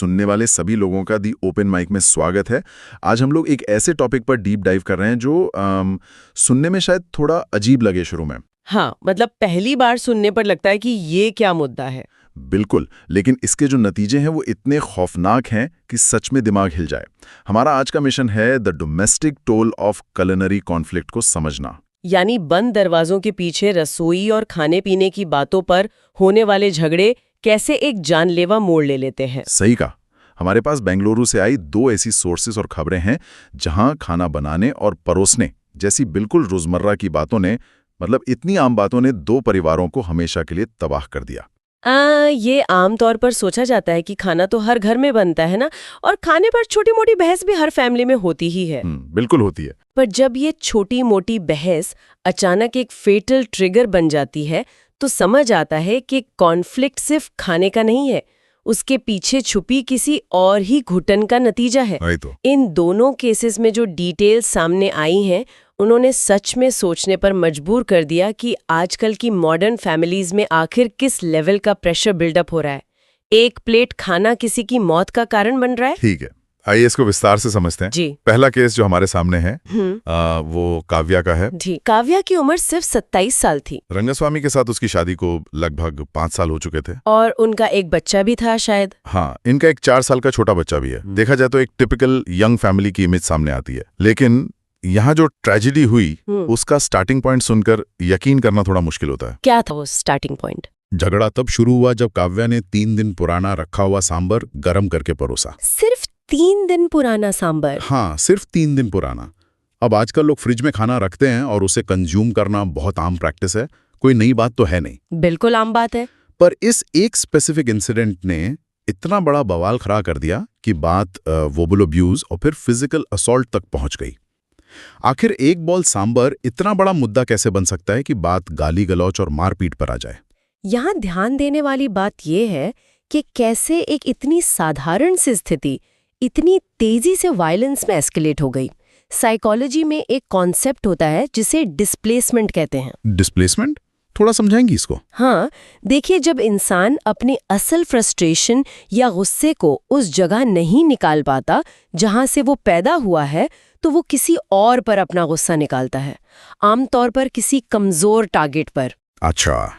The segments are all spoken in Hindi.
सुनने वाले सभी लोगों का दी ओपन माइक में स्वागत है। आज हम लोग एक ऐसे टॉपिक पर डीप डाइव कर रहे हैं जो सुनने में शायद थोड़ा अजीब लगे शुरू में। हाँ, मतलब पहली बार सुनने पर लगता है कि ये क्या मुद्दा है। बिल्कुल, लेकिन इसके जो नतीजे हैं वो इतने खौफनाक हैं कि सच में दिमाग हिल जाए। हमारा आज का मिशन है the domestic toll of culinary conflict को समझना। यानी बंद दरवाजों के पीछे रसोई और खाने पीने की बातों पर होने वाले झगड़े कैसे एक जानलेवा मोड़ ले लेते हैं। सही कहा। हमारे पास बेंगलुरु से आई दो ऐसी सोर्सेस और खबरें हैं जहां खाना बनाने और परोसने जैसी बिल्कुल रोजमर्रा की बातों ने, मतलब इतनी आम बातों ने दो परिवारों को हमेशा के लिए तबाह कर दिया। ये आमतौर पर सोचा जाता है कि खाना तो हर घर में बनता है ना, और खाने पर छोटी मोटी बहस भी हर फैमिली में होती ही है। बिल्कुल होती है। पर जब ये छोटी मोटी बहस अचानक एक फेटल ट्रिगर बन जाती है तो समझ आता है कि कॉन्फ्लिक्ट सिर्फ खाने का नहीं है, उसके पीछे छुपी किसी और ही घुटन का नतीजा है। तो इन दोनों केसेस में जो डिटेल्स सामने आई हैं उन्होंने सच में सोचने पर मजबूर कर दिया कि आजकल की मॉडर्न फैमिलीज में आखिर किस लेवल का प्रेशर बिल्डअप हो रहा है। एक प्लेट खाना किसी की मौत का कारण बन रहा है। ठीक है, आइए इसको विस्तार से समझते हैं। जी। पहला केस जो हमारे सामने है वो काव्या का है। जी। काव्या की उम्र सिर्फ 27 साल थी। रंगस्वामी के साथ उसकी शादी को लगभग 5 साल हो चुके थे और उनका एक बच्चा भी था शायद। हाँ, इनका एक 4 साल का छोटा बच्चा भी है। देखा जाए तो एक टिपिकल यंग फैमिली की इमेज सामने आती है। लेकिन यहाँ जो ट्रेजेडी हुई उसका स्टार्टिंग पॉइंट सुनकर यकीन करना थोड़ा मुश्किल होता है। क्या था वो स्टार्टिंग पॉइंट? झगड़ा तब शुरू हुआ जब काव्या ने 3 दिन पुराना रखा हुआ सांबर गरम करके परोसा। सिर्फ 3 दिन पुराना सांबर? हाँ, सिर्फ 3 दिन पुराना। अब आजकल लोग फ्रिज में खाना रखते हैं और उसे कंज्यूम करना बहुत आम प्रैक्टिस है, कोई नई बात तो है नहीं। बिल्कुल आम बात है। पर इस एक स्पेसिफिक इंसिडेंट ने इतना बड़ा बवाल खड़ा कर दिया कि बात वर्बल अब्यूज और फिर फिजिकल असॉल्ट तक पहुंच गई। आखिर एक बॉल सांबर इतना बड़ा मुद्दा कैसे बन सकता है कि बात गाली गलौच और मारपीट पर आ जाए? यहाँ ध्यान देने वाली बात यह है कि कैसे एक इतनी साधारण सी स्थिति इतनी तेजी से वायलेंस में एस्केलेट हो गई। साइकोलॉजी में एक कॉन्सेप्ट होता है जिसे डिस्प्लेसमेंट कहते हैं। डिस्प्लेसमेंट? थोड़ा समझाएंगी इसको? हाँ, देखिए, जब इंसान अपनी असल फ्रस्ट्रेशन या गुस्से को उस जगह नहीं निकाल पाता जहां से वो पैदा हुआ है, तो वो किसी और पर अपना गुस्सा निकालता है, आमतौर पर किसी कमजोर टारगेट पर। अच्छा,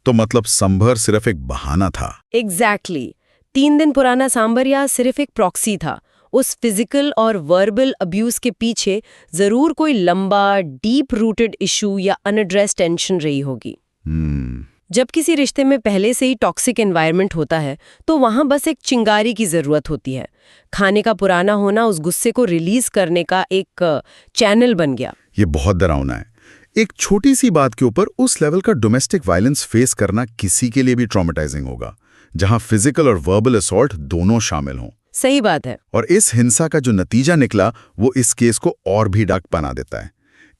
तो मतलब सांभर सिर्फ एक बहाना था? एग्जैक्टली। 3 दिन पुराना सांबर या सिर्फ एक प्रॉक्सी था। उस फिजिकल और वर्बल अब्यूज के पीछे जरूर कोई लंबा डीप रूटेड इशू या अनएड्रेस टेंशन रही होगी। जब किसी रिश्ते में पहले से ही टॉक्सिक एनवायरनमेंट होता है तो वहां बस एक चिंगारी की जरूरत होती है। खाने का पुराना होना उस गुस्से को रिलीज करने का एक चैनल बन गया। ये बहुत डरावना है। एक छोटी सी बात के ऊपर उस लेवल का डोमेस्टिक वायलेंस फेस करना किसी के लिए भी ट्रॉमेटाइजिंग होगा, जहां फिजिकल और वर्बल असॉल्ट दोनों शामिल हों। सही बात है। और इस हिंसा का जो नतीजा निकला वो इस केस को और भी डार्क बना देता है।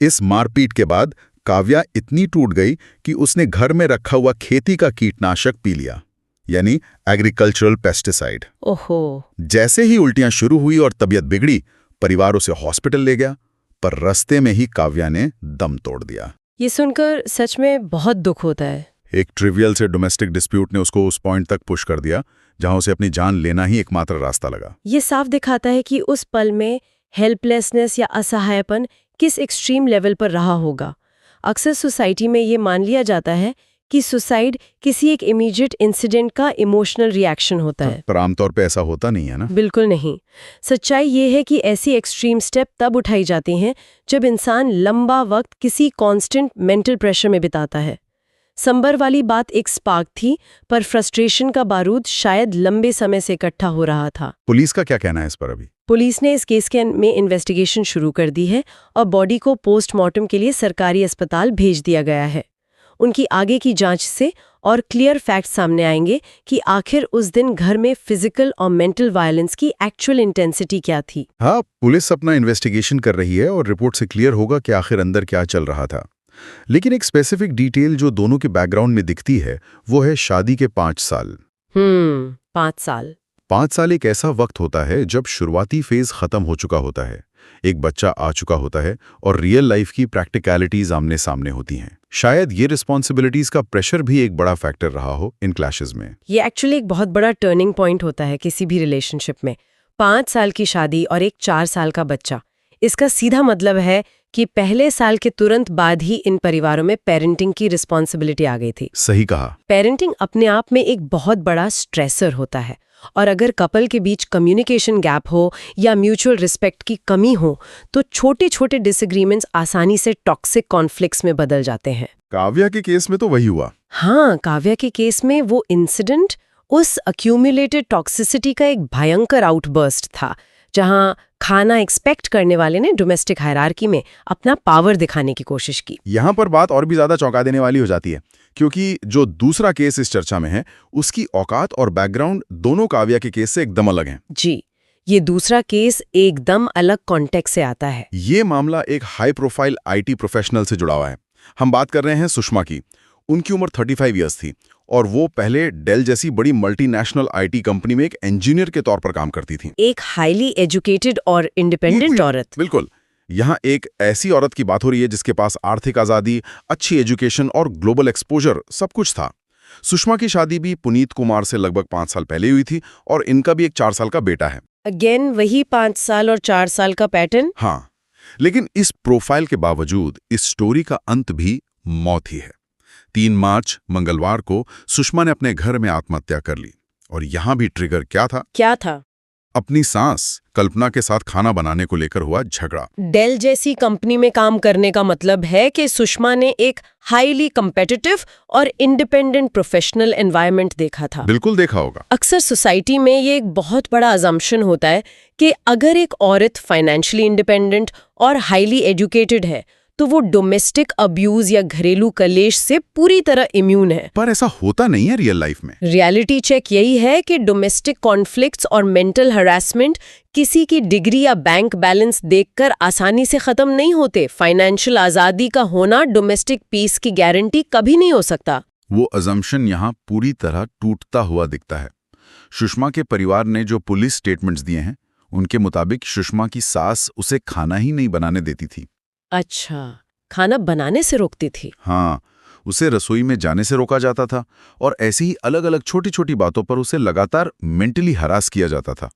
इस मारपीट के बाद काव्या इतनी टूट गई कि उसने घर में रखा हुआ खेती का कीटनाशक पी लिया, यानी एग्रीकल्चरल पेस्टिसाइड। ओहो। जैसे ही उल्टियां शुरू हुई और तबीयत बिगड़ी, परिवार उसे हॉस्पिटल ले गया, पर रास्ते में ही काव्या ने दम तोड़ दिया। ये सुनकर सच में बहुत दुख होता है। एक ट्रिवियल से डोमेस्टिक डिस्प्यूट ने उसको उस पॉइंट तक पुश कर दिया जहां उसे अपनी जान लेना ही एकमात्र रास्ता लगा। ये साफ दिखाता है कि उस पल में हेल्पलेसनेस या असहायपन किस एक्सट्रीम लेवल पर रहा होगा। अक्सर सोसाइटी में ये मान लिया जाता है कि सुसाइड किसी एक इमीडिएट इंसिडेंट का इमोशनल रिएक्शन होता है, पर आमतौर पे ऐसा होता नहीं है ना। बिल्कुल नहीं। सच्चाई ये है कि ऐसी एक्सट्रीम स्टेप तब उठाई जाती हैं जब इंसान लंबा वक्त किसी कांस्टेंट मेंटल प्रेशर में बिताता है। सांबर वाली बात एक स्पार्क थी, पर फ्रस्ट्रेशन का बारूद शायद लंबे समय से इकट्ठा हो रहा था। पुलिस का क्या कहना है इस पर? अभी पुलिस ने इस केस में इन्वेस्टिगेशन शुरू कर दी है और बॉडी को पोस्टमार्टम के लिए सरकारी अस्पताल भेज दिया गया है। उनकी आगे की जांच से और क्लियर फैक्ट सामने आएंगे कि आखिर उस दिन घर में फिजिकल और मेंटल वायलेंस की एक्चुअल इंटेंसिटी क्या थी। हाँ, पुलिस अपना इन्वेस्टिगेशन कर रही है और रिपोर्ट से क्लियर होगा कि आखिर अंदर क्या चल रहा था। लेकिन एक स्पेसिफिक डिटेल जो दोनों के बैकग्राउंड में दिखती है वो है शादी के 5 साल। 5 साल। 5 साल एक ऐसा वक्त होता है जब शुरुआती फेज खत्म हो चुका होता है, एक बच्चा आ चुका होता है और रियल लाइफ की प्रैक्टिकलिटीज आमने सामने होती हैं। शायद ये रिस्पॉन्सिबिलिटीज का प्रेशर भी एक बड़ा फैक्टर रहा हो इन क्लैशेस में। ये एक्चुअली एक बहुत बड़ा टर्निंग पॉइंट होता है किसी भी रिलेशनशिप में। 5 साल की शादी और एक 4 साल का बच्चा, इसका सीधा मतलब है कि पहले साल के तुरंत बाद ही इन परिवारों में पेरेंटिंग की रिस्पॉन्सिबिलिटी आ गई थी। सही कहा। पेरेंटिंग अपने आप में एक बहुत बड़ा स्ट्रेसर होता है, और अगर कपल के बीच कम्युनिकेशन गैप हो या म्यूचुअल रिस्पेक्ट की कमी हो तो छोटे छोटे डिसएग्रीमेंट्स आसानी से टॉक्सिक कॉन्फ्लिक्ट्स में बदल जाते हैं। काव्या के केस में तो वही हुआ। हाँ, काव्या के केस में वो इंसिडेंट उस अक्यूमुलेटेड टॉक्सिसिटी का एक भयंकर आउटबर्स्ट था, जहां खाना एक्सपेक्ट करने वाले ने डोमेस्टिक हायरार्की में अपना पावर दिखाने की कोशिश की। यहाँ पर बात और भी ज्यादा चौंका देने वाली हो जाती है, क्योंकि जो दूसरा केस इस चर्चा में है उसकी औकात और बैकग्राउंड दोनों काव्या के केस से एकदम अलग हैं। जी, ये दूसरा केस एकदम अलग कॉन्टेक्स्ट से आता है। ये मामला एक हाई प्रोफाइल आईटी प्रोफेशनल से जुड़ा हुआ है। हम बात कर रहे हैं सुषमा की। उनकी उम्र 35 इयर्स थी और वो पहले डेल जैसी बड़ी मल्टीनेशनल आईटी कंपनी में एक इंजीनियर के तौर पर काम करती थी। एक हाईली एजुकेटेड और इंडिपेंडेंट औरत। बिल्कुल। यहाँ एक ऐसी औरत की बात हो रही है जिसके पास आर्थिक आज़ादी, अच्छी एजुकेशन और ग्लोबल एक्सपोजर सब कुछ था। सुषमा की शादी भी पुनीत कुमार से लगभग 5 साल पहले हुई थी और इनका भी एक 4 साल का बेटा है। अगेन वही 5 साल और 4 साल का पैटर्न। हाँ, लेकिन इस प्रोफाइल के बावजूद इस स्टोरी का अंत भी मौत ही है। 3 मार्च मंगलवार को सुषमा ने अपने घर में आत्महत्या कर ली। और यहाँ भी ट्रिगर क्या था? अपनी सास कल्पना के साथ खाना बनाने को लेकर हुआ झगड़ा। डेल जैसी कंपनी में काम करने का मतलब है कि सुषमा ने एक हाईली कम्पिटिटिव और इंडिपेंडेंट प्रोफेशनल एनवायरनमेंट देखा था। बिल्कुल देखा होगा। अक्सर सोसाइटी में ये एक बहुत बड़ा अजम्पशन होता है कि अगर एक औरत फाइनेंशियली इंडिपेंडेंट और हाईली एजुकेटेड है तो वो डोमेस्टिक अब्यूज या घरेलू कलेश से पूरी तरह इम्यून है। पर ऐसा होता नहीं है रियल लाइफ में। रियलिटी चेक यही है कि डोमेस्टिक कॉन्फ्लिक्ट्स और मेंटल हरासमेंट किसी की डिग्री या बैंक बैलेंस देखकर आसानी से खत्म नहीं होते। फाइनेंशियल आजादी का होना डोमेस्टिक पीस की गारंटी कभी नहीं हो सकता। वो अजम्पशन यहाँ पूरी तरह टूटता हुआ दिखता है। सुषमा के परिवार ने जो पुलिस स्टेटमेंट्स दिए हैं उनके मुताबिक सुषमा की सास उसे खाना ही नहीं बनाने देती थी। अच्छा, खाना बनाने से रोकती थी? हाँ, उसे रसोई में जाने से रोका जाता था और ऐसी ही अलग अलग छोटी छोटी बातों पर उसे लगातार मेंटली हरास किया जाता था।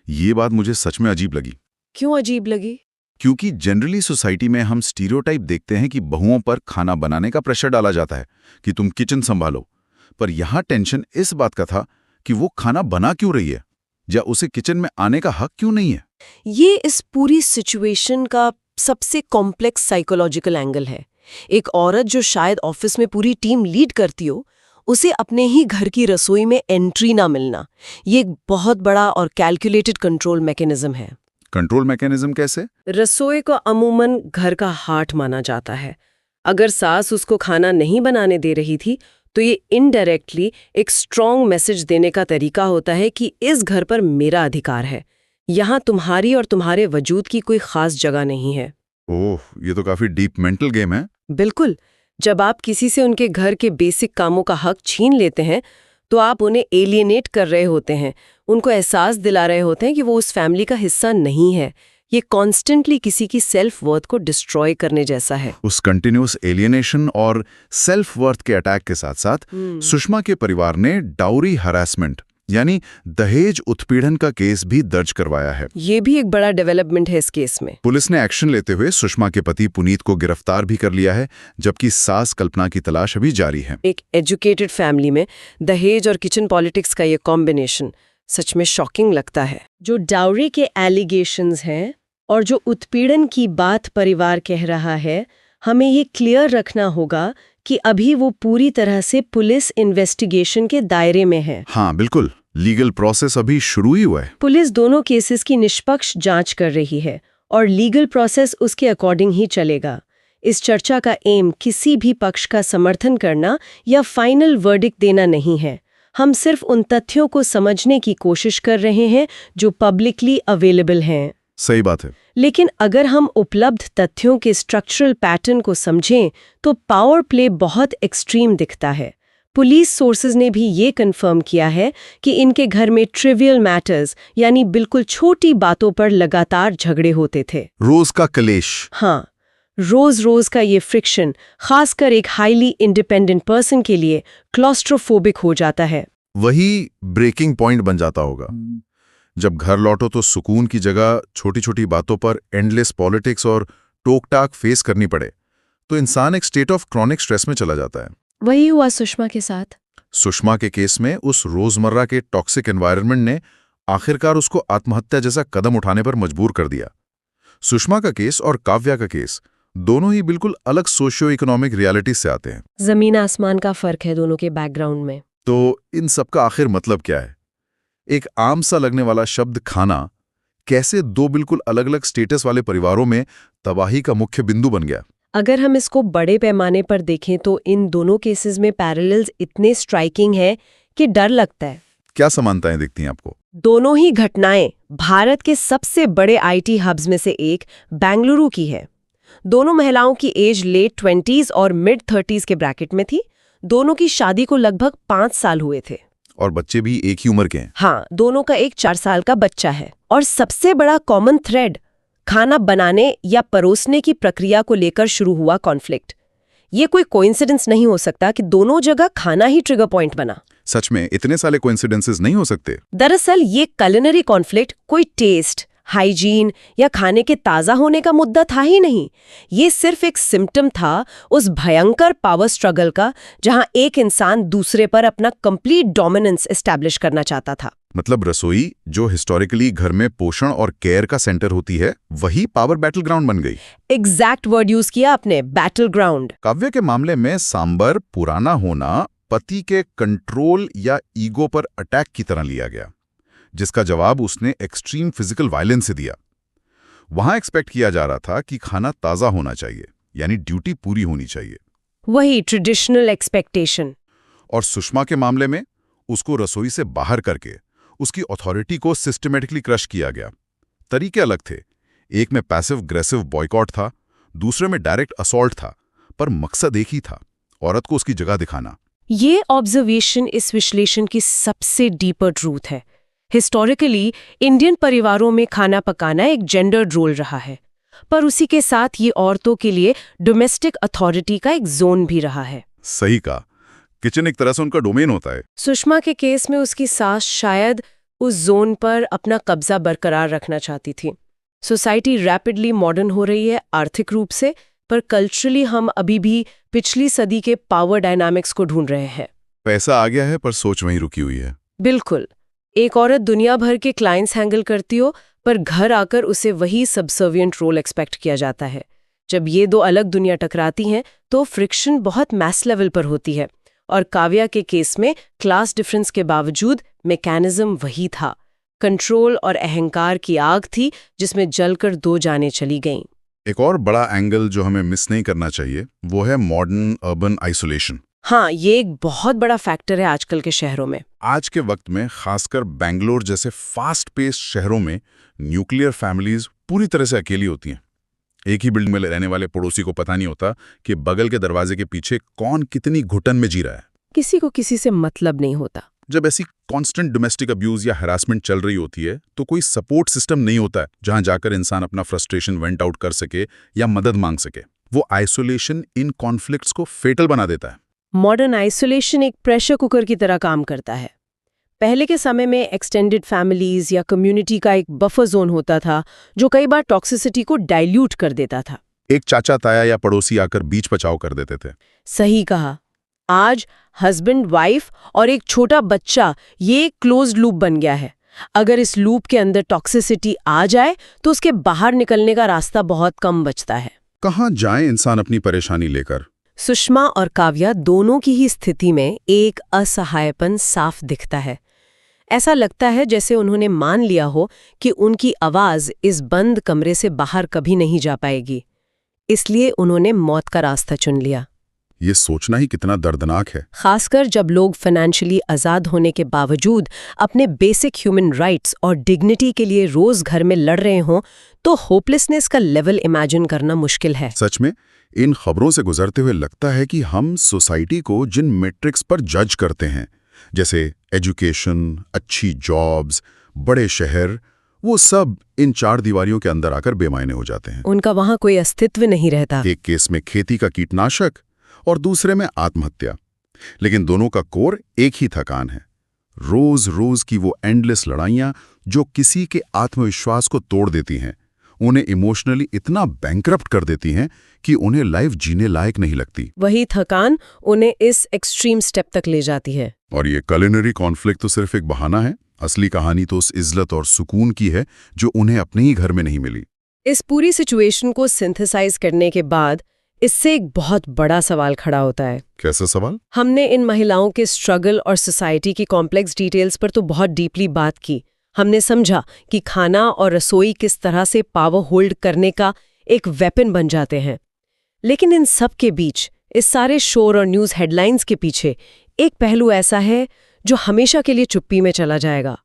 ये बात मुझे सच में अजीब लगी। क्यों अजीब लगी? क्योंकि जनरली सोसाइटी में हम स्टीरियोटाइप देखते हैं कि बहुओं पर खाना बनाने का प्रेशर डाला जाता है कि तुम किचन संभालो। पर यहाँ टेंशन इस बात का था कि वो खाना बना क्यों रही है या उसे किचन में आने का हक क्यों नहीं है। ये इस पूरी सिचुएशन का सबसे कॉम्प्लेक्स साइकोलॉजिकल एंगल है। एक औरत जो शायद ऑफिस में पूरी टीम लीड करती हो, उसे अपने ही घर की रसोई में एंट्री ना मिलना, ये एक बहुत बड़ा और कैलकुलेटेड कंट्रोल मैकेनिज्म है। कंट्रोल मैकेनिज्म कैसे? रसोई को अमूमन घर का हार्ट माना जाता है। अगर सास उसको खाना नहीं बनाने दे रही थी तो ये इनडायरेक्टली एक स्ट्रॉन्ग मैसेज देने का तरीका होता है कि इस घर पर मेरा अधिकार है, यहाँ तुम्हारी और तुम्हारे वजूद की कोई खास जगह नहीं है। ओह, ये तो काफी डीप मेंटल गेम है। बिल्कुल। जब आप किसी से उनके घर के बेसिक कामों का हक छीन लेते हैं तो आप उन्हें एलियनेट कर रहे होते हैं, उनको एहसास दिला रहे होते हैं कि वो उस फैमिली का हिस्सा नहीं है। ये कॉन्स्टेंटली किसी की सेल्फ वर्थ को डिस्ट्रॉय करने जैसा है। उस कंटिन्यूअस एलियनेशन और सेल्फ वर्थ के अटैक के साथ साथ सुषमा के परिवार ने डाउरी हरासमेंट यानी दहेज उत्पीड़न का केस भी दर्ज करवाया है। ये भी एक बड़ा डेवलपमेंट है इस केस में। पुलिस ने एक्शन लेते हुए सुषमा के पति पुनीत को गिरफ्तार भी कर लिया है, जबकि सास कल्पना की तलाश अभी जारी है। एक एजुकेटेड फैमिली में दहेज और किचन पॉलिटिक्स का ये कॉम्बिनेशन सच में शॉकिंग लगता है। जो डाउरी के एलिगेशंस हैं और जो उत्पीड़न की बात परिवार कह रहा है, हमें ये क्लियर रखना होगा कि अभी वो पूरी तरह से पुलिस इन्वेस्टिगेशन के दायरे में है। हाँ बिल्कुल, लीगल प्रोसेस अभी शुरू ही हुआ है। पुलिस दोनों केसेस की निष्पक्ष जांच कर रही है और लीगल प्रोसेस उसके अकॉर्डिंग ही चलेगा। इस चर्चा का एम किसी भी पक्ष का समर्थन करना या फाइनल वर्डिक्ट देना नहीं है। हम सिर्फ उन तथ्यों को समझने की कोशिश कर रहे हैं जो पब्लिकली अवेलेबल हैं। सही बात है। लेकिन अगर हम उपलब्ध तथ्यों के स्ट्रक्चरल पैटर्न को समझें तो पावर प्ले बहुत एक्सट्रीम दिखता है। पुलिस सोर्सेज ने भी ये कंफर्म किया है कि इनके घर में ट्रिवियल मैटर्स यानी बिल्कुल छोटी बातों पर लगातार झगड़े होते थे। रोज का कलेश। हाँ, रोज का ये फ्रिक्शन खासकर एक हाईली इंडिपेंडेंट पर्सन के लिए क्लॉस्ट्रोफोबिक हो जाता है। वही ब्रेकिंग पॉइंट बन जाता होगा। जब घर लौटो तो सुकून की जगह छोटी छोटी बातों पर एंडलेस पॉलिटिक्स और टोक टाक फेस करनी पड़े तो इंसान एक स्टेट ऑफ क्रॉनिक स्ट्रेस में चला जाता है। वही हुआ सुषमा के साथ। सुषमा के केस में उस रोजमर्रा के टॉक्सिक एनवायरनमेंट ने आखिरकार उसको आत्महत्या जैसा कदम उठाने पर मजबूर कर दिया। सुषमा का केस और काव्या का केस दोनों ही बिल्कुल अलग सोशियो इकोनॉमिक रियलिटी से आते हैं। जमीन आसमान का फर्क है दोनों के बैकग्राउंड में। तो इन सब का आखिर मतलब क्या है? एक आम सा लगने वाला शब्द खाना कैसे दो बिल्कुल अलग अलग स्टेटस वाले परिवारों में तबाही का मुख्य बिंदु बन गया? अगर हम इसको बड़े पैमाने पर देखें तो इन दोनों केसेस में पैरेलल्स इतने स्ट्राइकिंग हैं कि डर लगता है। क्या समानताएं दिखती हैं आपको? दोनों ही घटनाएं भारत के सबसे बड़े आईटी हब्स में से एक बेंगलुरु की है। दोनों महिलाओं की एज लेट 20s और मिड 30s के ब्रैकेट में थी। दोनों की शादी को लगभग 5 साल हुए थे। और बच्चे भी एक ही उम्र के हैं। हाँ, दोनों का एक 4 साल का बच्चा है। और सबसे बड़ा कॉमन थ्रेड खाना बनाने या परोसने की प्रक्रिया को लेकर शुरू हुआ कॉन्फ्लिक्ट। ये कोई कोइंसिडेंस नहीं हो सकता कि दोनों जगह खाना ही ट्रिगर पॉइंट बना। सच में इतने सारे कोइंसिडेंसेस नहीं हो सकते। दरअसल ये कुलिनरी कॉन्फ्लिक्ट कोई टेस्ट, हाइजीन या खाने के ताज़ा होने का मुद्दा था ही नहीं। ये सिर्फ एक सिम्टम था उस भयंकर पावर स्ट्रगल का जहां एक इंसान दूसरे पर अपना कंप्लीट डोमिनेंस एस्टैब्लिश करना चाहता था। मतलब रसोई जो हिस्टोरिकली घर में पोषण और केयर का सेंटर होती है वही पावर बैटल ग्राउंड बन गई। एग्जैक्ट वर्ड यूज किया आपने, बैटल ग्राउंड। काव्य के मामले में सांबर पुराना होना पति के कंट्रोल या ईगो पर अटैक की तरह लिया गया, जिसका जवाब उसने एक्सट्रीम फिजिकल वायलेंस से दिया। वहां एक्सपेक्ट किया जा रहा था कि खाना ताज़ा होना चाहिए, यानी ड्यूटी पूरी होनी चाहिए। वही ट्रेडिशनल एक्सपेक्टेशन। और सुषमा के मामले में उसको रसोई से बाहर करके उसकी अथॉरिटी को सिस्टमेटिकली क्रश किया गया। तरीके अलग थे। एक में पैसिव अग्रेसिव बॉयकॉट था, दूसरे में डायरेक्ट असॉल्ट था, पर मकसद एक ही था, औरत को उसकी जगह दिखाना। ये ऑब्जर्वेशन इस विश्लेषण की सबसे डीपर ट्रूथ है। हिस्टोरिकली इंडियन परिवारों में खाना पकाना एक जेंडर्ड रोल रहा है, पर उसी के साथ ये औरतों के लिए डोमेस्टिक अथॉरिटी का एक जोन भी रहा है। सही कहा, किचन एक तरह से उनका डोमेन होता है। सुषमा के केस में उसकी सास शायद उस जोन पर अपना कब्जा बरकरार रखना चाहती थी। सोसाइटी रैपिडली मॉडर्न हो रही है आर्थिक रूप से, पर कल्चरली हम अभी भी पिछली सदी के पावर डायनामिक्स को ढूंढ रहे हैं। पैसा आ गया है पर सोच वहीं रुकी हुई है। बिल्कुल। एक औरत दुनिया भर के क्लाइंट्स हैंडल करती हो, पर घर आकर उसे वही सबसर्विएंट रोल एक्सपेक्ट किया जाता है। जब ये दो अलग दुनिया टकराती हैं तो फ्रिक्शन बहुत मैस लेवल पर होती है। और काव्या के केस में क्लास डिफरेंस के बावजूद मैकेनिज्म वही था। कंट्रोल और अहंकार की आग थी जिसमें जलकर 2 जानें चली गईं। एक और बड़ा एंगल जो हमें मिस नहीं करना चाहिए वो है मॉडर्न अर्बन आइसोलेशन। हाँ, ये एक बहुत बड़ा फैक्टर है आजकल के शहरों में। आज के वक्त में खासकर बेंगलोर जैसे फास्ट पेस्ड शहरों में न्यूक्लियर फैमिलीज पूरी तरह से अकेली होती हैं। एक ही बिल्डिंग में रहने वाले पड़ोसी को पता नहीं होता कि बगल के दरवाजे के पीछे कौन कितनी घुटन में जी रहा है। किसी को किसी से मतलब नहीं होता। जब ऐसी कांस्टेंट डोमेस्टिक अब्यूज या हैरासमेंट चल रही होती है तो कोई सपोर्ट सिस्टम नहीं होता है जहां जाकर इंसान अपना फ्रस्ट्रेशन वेंट आउट कर सके या मदद मांग सके। वो आइसोलेशन इन कॉन्फ्लिक्ट्स को फेटल बना देता है। मॉडर्न आइसोलेशन एक प्रेशर कुकर की तरह काम करता है। पहले के समय में एक्सटेंडेड फैमिलीज या कम्युनिटी का एक बफर जोन होता था जो कई बार टॉक्सिसिटी को डाइल्यूट कर देता था। एक चाचा ताया या पड़ोसी आकर बीच बचाव कर देते थे। सही कहा। आज हस्बैंड वाइफ और एक छोटा बच्चा ये एक क्लोज्ड लूप बन गया है। अगर इस लूप के अंदर टॉक्सिसिटी आ जाए तो उसके बाहर निकलने का रास्ता बहुत कम बचता है। कहाँ जाए इंसान अपनी परेशानी लेकर? सुषमा और काव्या दोनों की ही स्थिति में एक असहायपन साफ दिखता है। ऐसा लगता है जैसे उन्होंने मान लिया हो कि उनकी आवाज इस बंद कमरे से बाहर कभी नहीं जा पाएगी, इसलिए उन्होंने मौत का रास्ता चुन लिया। ये सोचना ही कितना दर्दनाक है, खासकर जब लोग फाइनेंशियली आज़ाद होने के बावजूद अपने बेसिक ह्यूमन राइट्स और डिग्निटी के लिए रोज घर में लड़ रहे हों तो होपलेसनेस का लेवल इमेजिन करना मुश्किल है। सच में इन खबरों से गुजरते हुए लगता है कि हम सोसाइटी को जिन मैट्रिक्स पर जज करते हैं, जैसे एजुकेशन, अच्छी जॉब्स, बड़े शहर, वो सब इन चार दीवारियों के अंदर आकर बेमायने हो जाते हैं। उनका वहां कोई अस्तित्व नहीं रहता। एक केस में खेती का कीटनाशक और दूसरे में आत्महत्या, लेकिन दोनों का कोर एक ही थकान है। रोज रोज की वो एंडलेस लड़ाइयां जो किसी के आत्मविश्वास को तोड़ देती हैं, उन्हें इमोशनली इतना बैंकरप्ट कर देती हैं कि उन्हें लाइफ जीने लायक नहीं लगती। वही थकान उन्हें इस एक्सट्रीम स्टेप तक ले जाती है। और ये culinary कॉन्फ्लिक्ट तो सिर्फ एक बहाना है। असली कहानी तो उस इज्जत और सुकून की है जो उन्हें अपने ही घर में नहीं मिली। इस पूरी सिचुएशन को सिंथेसाइज करने के बाद इससे एक बहुत बड़ा सवाल खड़ा होता है। कैसा सवाल? हमने इन महिलाओं के स्ट्रगल और सोसाइटी की कॉम्प्लेक्स डिटेल्स पर तो बहुत डीपली बात की। हमने समझा कि खाना और रसोई किस तरह से पावर होल्ड करने का एक वेपन बन जाते हैं। लेकिन इन सब के बीच, इस सारे शोर और न्यूज़ हेडलाइंस के पीछे एक पहलू ऐसा है जो हमेशा के लिए चुप्पी में चला जाएगा,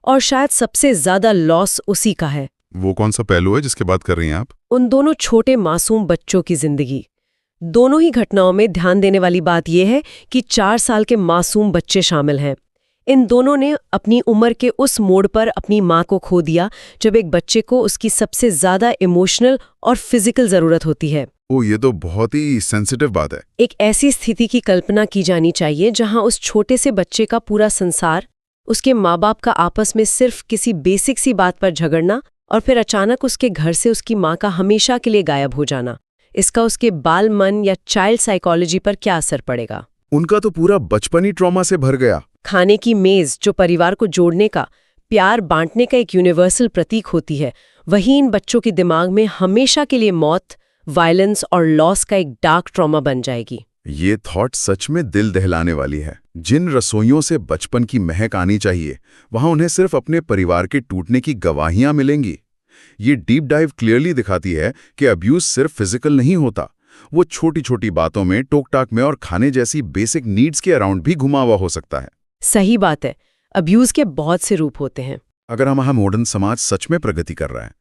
और शायद सबसे ज्यादा लॉस उसी का है। वो कौन सा पहलू है जिसकी बात कर रही हैं आप? उन दोनों छोटे मासूम बच्चों की जिंदगी। दोनों ही घटनाओं में ध्यान देने वाली बात यह है कि 4 साल के मासूम बच्चे शामिल हैं। इन दोनों ने अपनी उम्र के उस मोड़ पर अपनी माँ को खो दिया जब एक बच्चे को उसकी सबसे ज्यादा इमोशनल और फिजिकल जरूरत होती है। ये तो बहुत ही सेंसिटिव बात है। एक ऐसी स्थिति की कल्पना की जानी चाहिए जहां उस छोटे से बच्चे का पूरा संसार, उसके माँ बाप का आपस में सिर्फ किसी बेसिक सी बात पर झगड़ना और फिर अचानक उसके घर से उसकी माँ का हमेशा के लिए गायब हो जाना, इसका उसके बाल मन या चाइल्ड साइकोलॉजी पर क्या असर पड़ेगा? उनका तो पूरा बचपन ही ट्रॉमा से भर गया। खाने की मेज जो परिवार को जोड़ने का, प्यार बांटने का एक यूनिवर्सल प्रतीक होती है, वही इन बच्चों के दिमाग में हमेशा के लिए मौत, वायलेंस और लॉस का एक डार्क ट्रॉमा बन जाएगी। ये थॉट सच में दिल दहलाने वाली है। जिन रसोइयों से बचपन की महक आनी चाहिए, वहां उन्हें सिर्फ अपने परिवार के टूटने की गवाहियां मिलेंगी। ये डीप डाइव क्लियरली दिखाती है कि अब्यूज सिर्फ फिजिकल नहीं होता, वो छोटी छोटी बातों में, टोक टाक में और खाने जैसी बेसिक नीड्स के अराउंड भी घुमा हुआ हो सकता है। सही बात है, अब्यूज के बहुत से रूप होते हैं। अगर हमारा मॉडर्न समाज सच में प्रगति कर रहा है,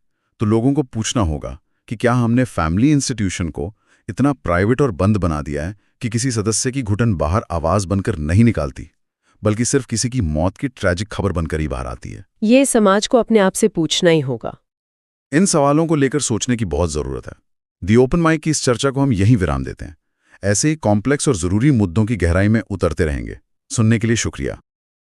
तो लोगों को पूछना होगा कि क्या हमने फैमिली इंस्टीट्यूशन को इतना प्राइवेट और बंद बना दिया है कि किसी सदस्य की घुटन बाहर आवाज बनकर नहीं निकालती, बल्कि सिर्फ किसी की मौत की ट्रैजिक खबर बनकर ही बाहर आती है। ये समाज को अपने आप से पूछना ही होगा। इन सवालों को लेकर सोचने की बहुत जरूरत है। दी ओपन माइक की इस चर्चा को हम यहीं विराम देते हैं। ऐसे ही कॉम्प्लेक्स और जरूरी मुद्दों की गहराई में उतरते रहेंगे। सुनने के लिए शुक्रिया।